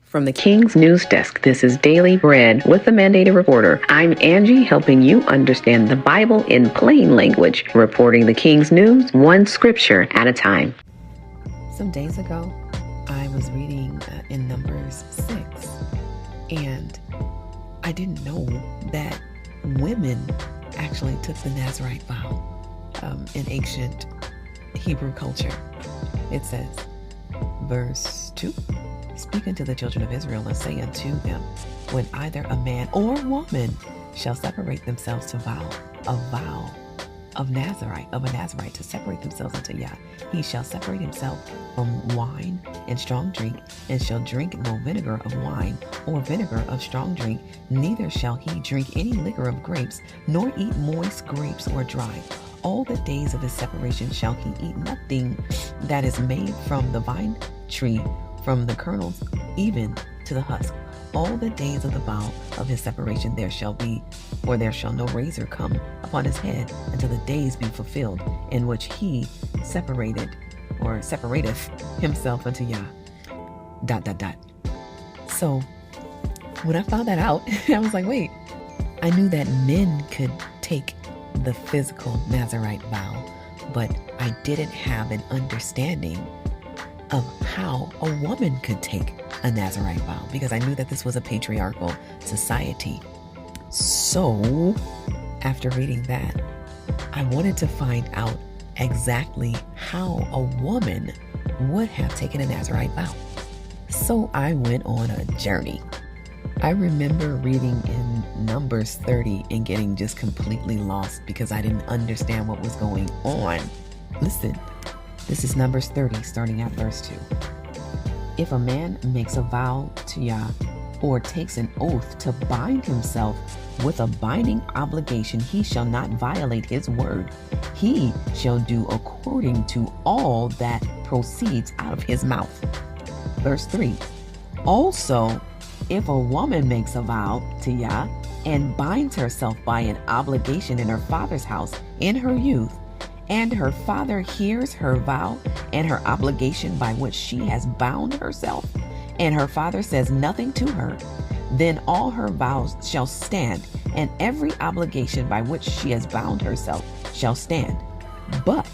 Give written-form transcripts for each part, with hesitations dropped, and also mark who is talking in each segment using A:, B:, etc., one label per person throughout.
A: From the King's News Desk, this is Daily Bread with the Mandated Reporter. I'm Angie, helping you understand the Bible in plain language, reporting the King's News one scripture at a time.
B: Some days ago, I was reading in Numbers 6, and I didn't know that women actually took the Nazirite vow in ancient Hebrew culture. It says, verse 2, "Speak unto the children of Israel and say unto them, when either a man or woman shall separate themselves to vow a vow of a Nazirite to separate themselves unto Yah, he shall separate himself from wine and strong drink, and shall drink no vinegar of wine or vinegar of strong drink, neither shall he drink any liquor of grapes, nor eat moist grapes or dry. All the days of his separation shall he eat nothing that is made from the vine tree, from the kernels even to the husk. All the days of the vow of his separation there shall no razor come upon his head until the days be fulfilled in which he separateth himself unto Yah." ... So when I found that out, I was like, wait, I knew that men could take the physical Nazirite vow, but I didn't have an understanding of how a woman could take a Nazirite vow, because I knew that this was a patriarchal society. So after reading that, I wanted to find out exactly how a woman would have taken a Nazirite vow. So I went on a journey. I remember reading in Numbers 30 and getting just completely lost because I didn't understand what was going on. Listen. This is Numbers 30, starting at verse 2. "If a man makes a vow to Yah, or takes an oath to bind himself with a binding obligation, he shall not violate his word. He shall do according to all that proceeds out of his mouth." Verse 3. "Also, if a woman makes a vow to Yah, and binds herself by an obligation in her father's house in her youth, and her father hears her vow and her obligation by which she has bound herself, and her father says nothing to her, then all her vows shall stand, and every obligation by which she has bound herself shall stand. But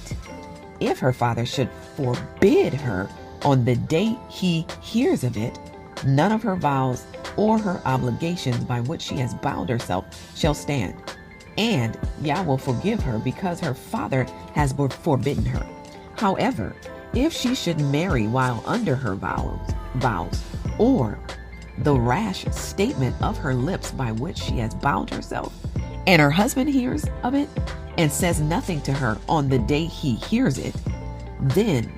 B: if her father should forbid her on the day he hears of it, none of her vows or her obligations by which she has bound herself shall stand. And Yah will forgive her because her father has forbidden her. However, if she should marry while under her vows, or the rash statement of her lips by which she has bound herself, and her husband hears of it and says nothing to her on the day he hears it, then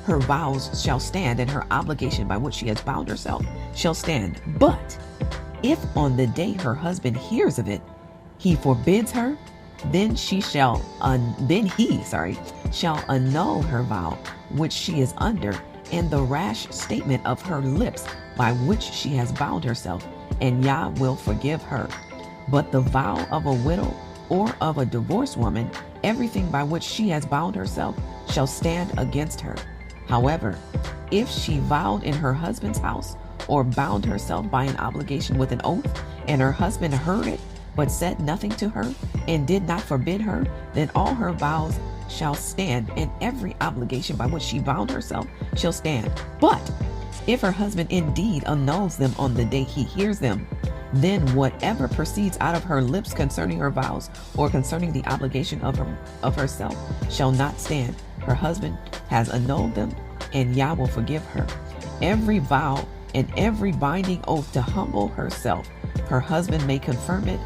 B: her vows shall stand and her obligation by which she has bound herself shall stand. But if on the day her husband hears of it, he forbids her, then he shall annul her vow which she is under, and the rash statement of her lips by which she has bound herself, and Yah will forgive her. But the vow of a widow or of a divorced woman, everything by which she has bound herself shall stand against her. However, if she vowed in her husband's house, or bound herself by an obligation with an oath, and her husband heard it, but said nothing to her, and did not forbid her, then all her vows shall stand, and every obligation by which she bound herself shall stand. But if her husband indeed annuls them on the day he hears them, then whatever proceeds out of her lips concerning her vows, or concerning the obligation of herself, shall not stand. Her husband has annulled them, and Yah will forgive her. Every vow and every binding oath to humble herself, her husband may confirm it,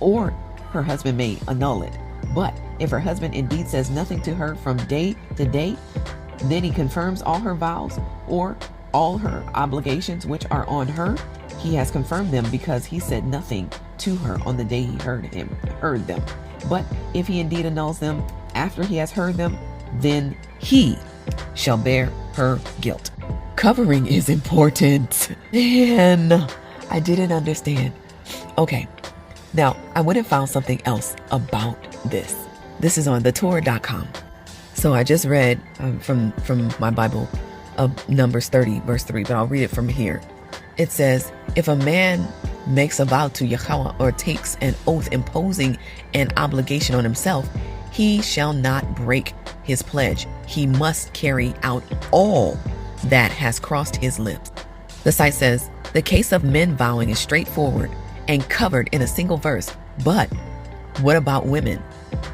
B: or her husband may annul it. But if her husband indeed says nothing to her from day to day, then he confirms all her vows or all her obligations which are on her. He has confirmed them because he said nothing to her on the day he heard them. But if he indeed annuls them after he has heard them, then he shall bear her guilt. Covering is important. And I didn't understand Okay, now I went and found something else about this. This is on thetorah.com. So I just read from my Bible of Numbers 30, verse 3, but I'll read it from here. It says, if a man makes a vow to Yahweh or takes an oath imposing an obligation on himself, he shall not break his pledge. He must carry out all that has crossed his lips. The site says, the case of men vowing is straightforward and covered in a single verse. But what about women?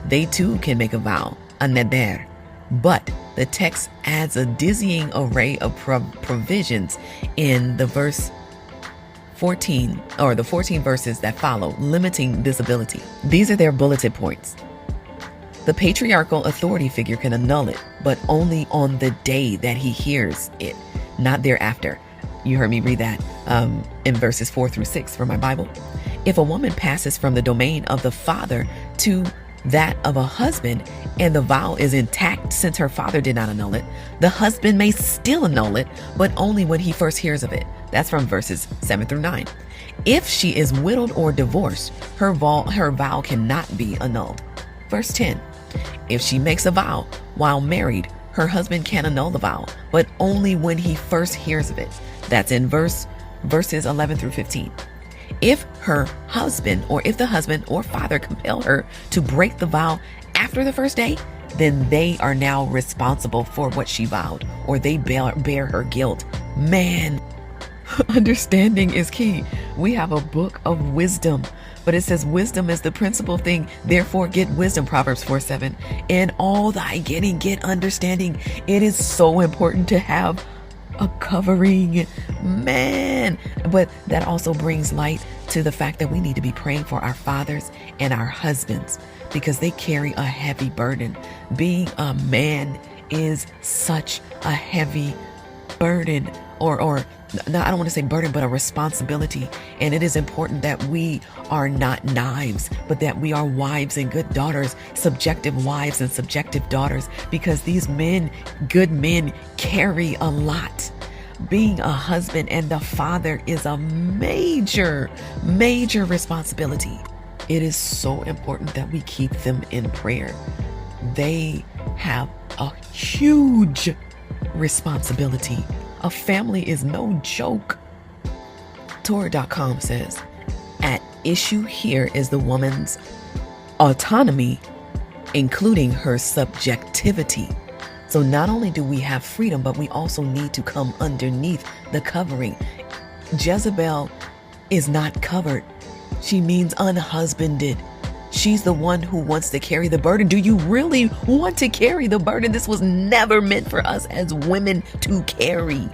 B: They too can make a vow, a neder. But the text adds a dizzying array of provisions in the verse 14, or the 14 verses that follow, limiting this ability. These are their bulleted points. The patriarchal authority figure can annul it, but only on the day that he hears it, not thereafter. You heard me read that in verses 4 through 6 for my Bible. If a woman passes from the domain of the father to that of a husband, and the vow is intact since her father did not annul it, the husband may still annul it, but only when he first hears of it. That's from verses 7 through 9. If she is widowed or divorced, her vow cannot be annulled. Verse 10. If she makes a vow while married, her husband can annul the vow, but only when he first hears of it. That's in verses 11 through 15. If the husband or father compel her to break the vow after the first day, then they are now responsible for what she vowed, or they bear her guilt. Man, understanding is key. We have a book of wisdom, but it says wisdom is the principal thing. Therefore, get wisdom, Proverbs 4:7. In all thy getting, get understanding. It is so important to have a covering, man. But that also brings light to the fact that we need to be praying for our fathers and our husbands, because they carry a heavy burden. Being a man is such a heavy burden, or no, I don't want to say burden, but a responsibility. And it is important that we are not knives, but that we are wives and good daughters, subjective wives and subjective daughters, because these men, good men, carry a lot. Being a husband and the father is a major, major responsibility. It is so important that we keep them in prayer. They have a huge responsibility. A family is no joke. Torah.com says, at issue here is the woman's autonomy, including her subjectivity. So not only do we have freedom, but we also need to come underneath the covering. Jezebel is not covered. She means unhusbanded. She's the one who wants to carry the burden. Do you really want to carry the burden? This was never meant for us as women to carry.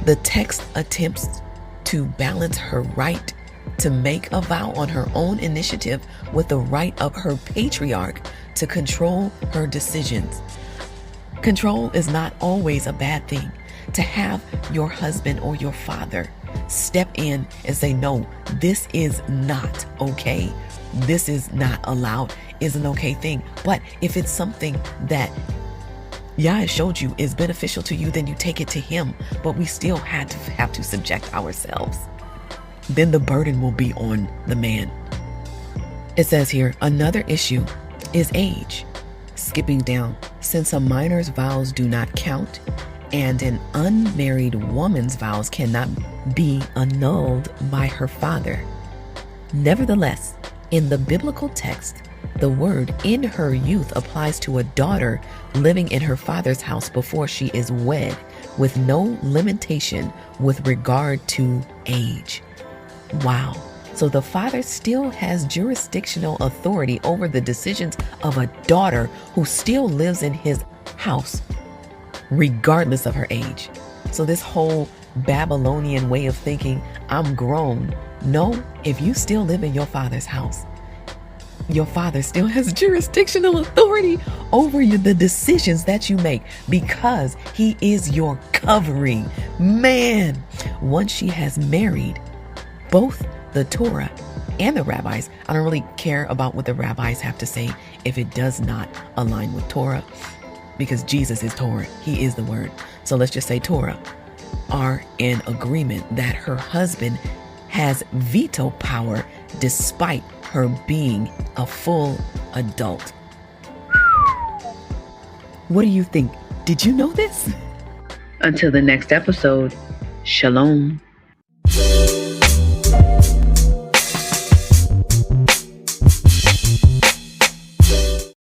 B: The text attempts to balance her right to make a vow on her own initiative with the right of her patriarch to control her decisions. Control is not always a bad thing. To have your husband or your father step in and say, no, this is not okay. This is not allowed, is an okay thing. But if it's something that Yah showed you is beneficial to you, then you take it to him. But we still have to subject ourselves. Then the burden will be on the man. It says here, another issue is age. Skipping down, since a minor's vows do not count, and an unmarried woman's vows cannot be annulled by her father. Nevertheless, in the biblical text, the word in her youth applies to a daughter living in her father's house before she is wed, with no limitation with regard to age. Wow. So the father still has jurisdictional authority over the decisions of a daughter who still lives in his house, regardless of her age. So this whole Babylonian way of thinking, I'm grown. No, if you still live in your father's house, your father still has jurisdictional authority over you, the decisions that you make, because he is your covering. Man, once she has married, both the Torah and the rabbis, I don't really care about what the rabbis have to say if it does not align with Torah, because Jesus is Torah. He is the word. So let's just say Torah are in agreement that her husband has veto power despite her being a full adult. What do you think? Did you know this?
A: Until the next episode, shalom.